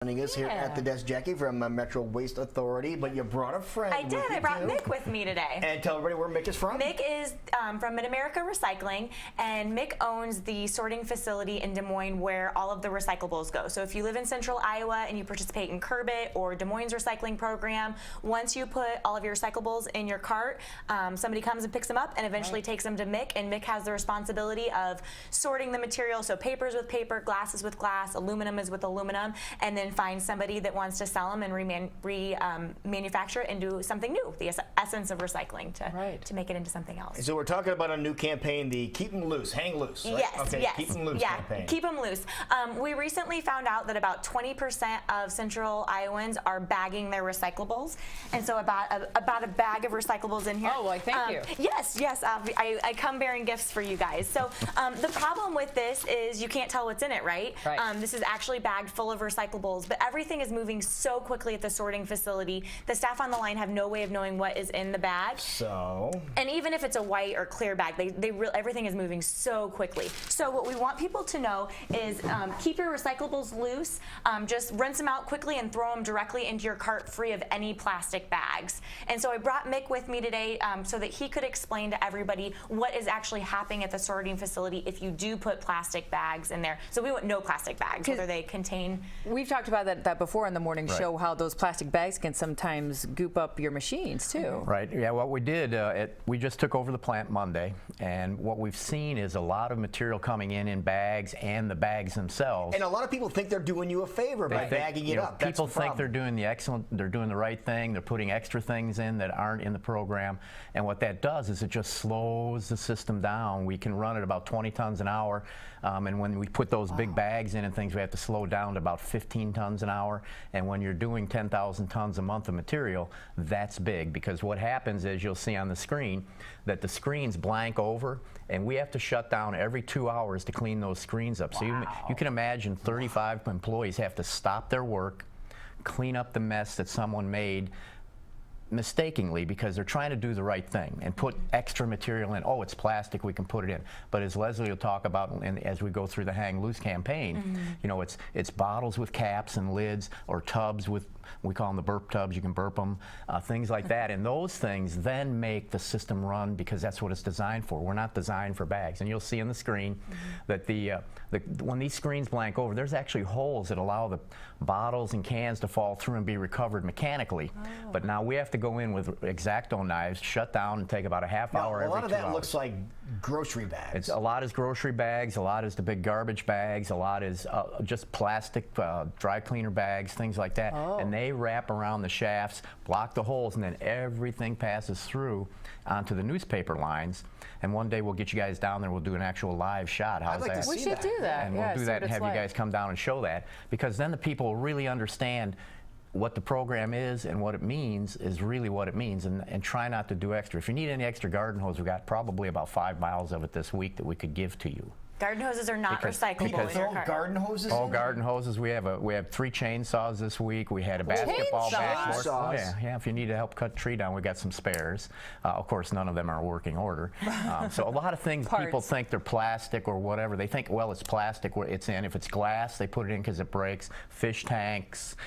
Joining us here at the desk, Jackie from Metro Waste Authority, but you brought a friend. I did. I brought Mick with me today. And tell everybody where Mick is from. Mick is from Mid-America Recycling, and Mick owns the sorting facility in Des Moines where all of the recyclables go. So if you live in central Iowa and you participate in Kerbit or Des Moines recycling program, once you put all of your recyclables in your cart, somebody comes and picks them up and eventually takes them to Mick, and Mick has the responsibility of sorting the material, so papers with paper, glasses with glass, aluminum is with aluminum, and then find somebody that wants to sell them and remanufacture it into something new, the essence of recycling, to make it into something else. So we're talking about a new campaign, the Keep 'em Loose, Hang Loose. Right? Yes, okay, yes. Keep 'em Loose campaign. Keep 'em loose. We recently found out that about 20% of central Iowans are bagging their recyclables, and so about a bag of recyclables in here. Oh, well, thank you. Yes, I come bearing gifts for you guys. So the problem with this is you can't tell what's in it, right? This is actually bagged full of recyclables, but everything is moving so quickly at the sorting facility. The staff on the line have no way of knowing what is in the bag. So, and even if it's a white or clear bag, everything is moving so quickly. So what we want people to know is keep your recyclables loose. Just rinse them out quickly and throw them directly into your cart, free of any plastic bags. And so I brought Mick with me today so that he could explain to everybody what is actually happening at the sorting facility if you do put plastic bags in there. So we want no plastic bags, whether they contain. We've talked about that before in the morning show, how those plastic bags can sometimes goop up your machines too. Right. Yeah. What we did, we just took over the plant Monday, and what we've seen is a lot of material coming in bags and the bags themselves. And a lot of people think they're doing you a favor by bagging it up. People think they're doing they're doing the right thing. They're putting extra things in that aren't in the program, and what that does is it just slows the system down. We can run at about 20 tons an hour, and when we put those big bags in and things, we have to slow down to about 15 tons an hour. And when you're doing 10,000 tons a month of material, that's big, because what happens is you'll see on the screen that the screens blank over, and we have to shut down every 2 hours to clean those screens up. So you can imagine 35 employees have to stop their work, clean up the mess that someone made mistakenly because they're trying to do the right thing and put extra material in. Oh, it's plastic, we can put it in. But as Leslie will talk about, and as we go through the Hang Loose campaign, you know, it's bottles with caps and lids, or tubs with, we call them the burp tubs, you can burp them, things like that. And those things then make the system run, because that's what it's designed for. We're not designed for bags. And you'll see on the screen that when these screens blank over, there's actually holes that allow the bottles and cans to fall through and be recovered mechanically. But now we have to go in with X-Acto knives, shut down, and take about a half hour every 2 hours. A lot of that looks like grocery bags. A lot is grocery bags, a lot is the big garbage bags, a lot is just plastic dry cleaner bags, things like that. And they wrap around the shafts, block the holes, and then everything passes through onto the newspaper lines. And one day we'll get you guys down there, we'll do an actual live shot. How's that? We should do that. And we'll do that and have you guys come down and show that, because then the people will really understand what the program is and what it means is really what it means, and try not to do extra. If you need any extra garden hose, we've got probably about 5 miles of it this week that we could give to you. Garden hoses are not recyclable in your cart. Garden hoses? Oh, garden hoses. We have 3 chainsaws this week. We had a basketball backboard. Oh, yeah. If you need to help cut a tree down, we got some spares. Of course, none of them are working order. So a lot of things people think they're plastic or whatever. They think, well, it's plastic where it's in. If it's glass, they put it in because it breaks. Fish tanks,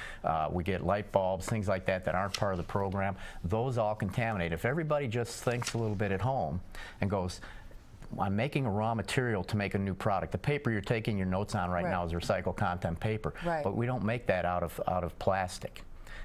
we get light bulbs, things like that that aren't part of the program. Those all contaminate. If everybody just thinks a little bit at home and goes, I'm making a raw material to make a new product. The paper you're taking your notes on right now is recycled content paper, but we don't make that out of plastic.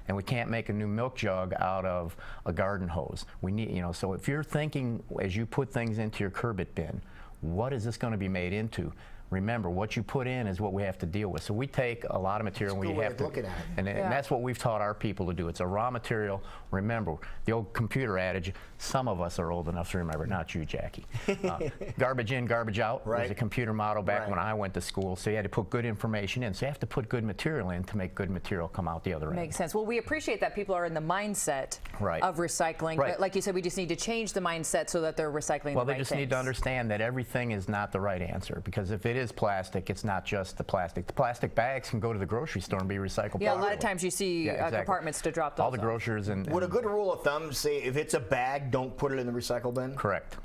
And we can't make a new milk jug out of a garden hose. We need, you know, so if you're thinking as you put things into your Kerbit bin, what is this going to be made into? Remember, what you put in is what we have to deal with. So we take a lot of material, and we have to look at it. And that's what we've taught our people to do. It's a raw material. Remember, the old computer adage, some of us are old enough to remember, not you, Jackie. Garbage in, garbage out was a computer model back when I went to school. So you had to put good information in. So you have to put good material in to make good material come out the other end. Makes sense. Well, we appreciate that people are in the mindset of recycling. But like you said, we just need to change the mindset so that they're recycling the right things. Well, they just need to understand that everything is not the right answer, because if it is plastic, it's not just the plastic. The plastic bags can go to the grocery store and be recycled. Yeah, a lot of times you see compartments to drop those all the grocers. And would a good rule of thumb say if it's a bag, don't put it in the recycle bin? Correct.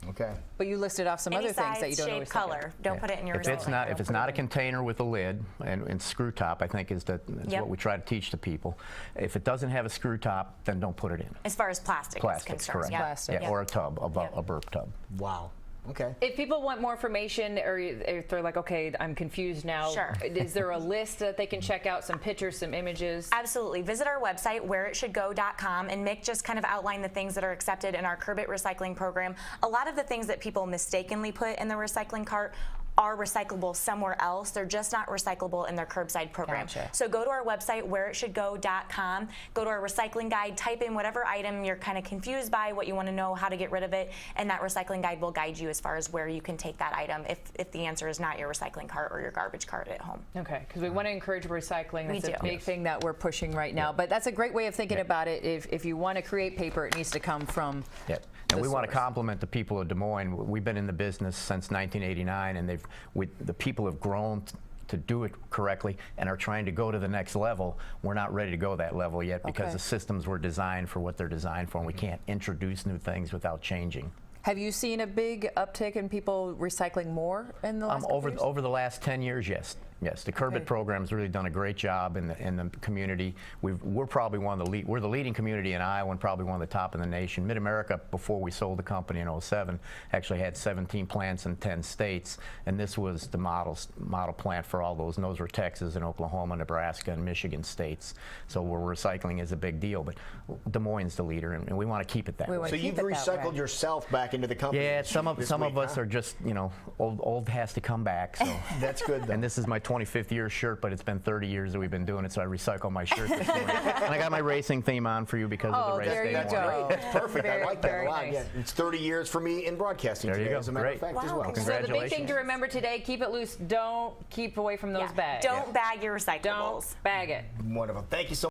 Okay. But you listed off some Any other things that you size, don't shape, always think of. color. Don't put it in your If it's recycling. not a container with a lid and screw top, I think is Yep. what we try to teach to people. If it doesn't have a screw top, then don't put it in. As far as plastic is Plastics, concerned. correct. Yeah. Plastic. Yeah, or a tub, a burp tub. Wow. Okay. If people want more information, or if they're like, okay, I'm confused now, Sure. is there a list that they can check out, some pictures, some images? Absolutely. Visit our website, whereitshouldgo.com, and Mick just kind of outlined the things that are accepted in our curb it recycling program. A lot of the things that people mistakenly put in the recycling cart are recyclable somewhere else. They're just not recyclable in their curbside program. Gotcha. So go to our website, whereitshouldgo.com, go to our recycling guide, type in whatever item you're kind of confused by, what you want to know, how to get rid of it, and that recycling guide will guide you as far as where you can take that item if the answer is not your recycling cart or your garbage cart at home. Okay, because we want to encourage recycling. We That's a do. big thing that we're pushing right now. But that's a great way of thinking about it. If you want to create paper, it needs to come from Yep. And the we want to source. compliment the people of Des Moines. We've been in the business since 1989, and the people have grown to do it correctly and are trying to go to the next level. We're not ready to go that level yet because Okay. the systems were designed for what they're designed for, and we can't introduce new things without changing. Have you seen a big uptick in people recycling more in the last couple years? Over the last 10 years, yes. Yes, the Curb Okay. It program's really done a great job in the community. We're probably one of the we're the leading community in Iowa and probably one of the top in the nation. Mid-America, before we sold the company in 07, actually had 17 plants in 10 states, and this was the model plant for all those. And those were Texas and Oklahoma, Nebraska, and Michigan states. So where recycling is a big deal, but Des Moines is the leader, and we want to keep it that We way. wanna So keep you've it that recycled way. yourself back into the company. Yeah, some of this us week, huh? are just, old has to come back. So. That's good, though. And this is my 25th year shirt, but it's been 30 years that we've been doing it, so I recycle my shirt this morning. And I got my racing theme on for you because of Oh, the race there day you morning. go. That's perfect. I Very, like that very a lot. nice. Yeah, it's 30 years for me in broadcasting There you today, go. as a matter Great. of fact, as Wow, well. congrats. So the big thing Congratulations. to remember today, keep it loose. Don't keep away from those Yeah. bags. Don't bag your recyclables. Don't bag it. Wonderful. Thank you so much.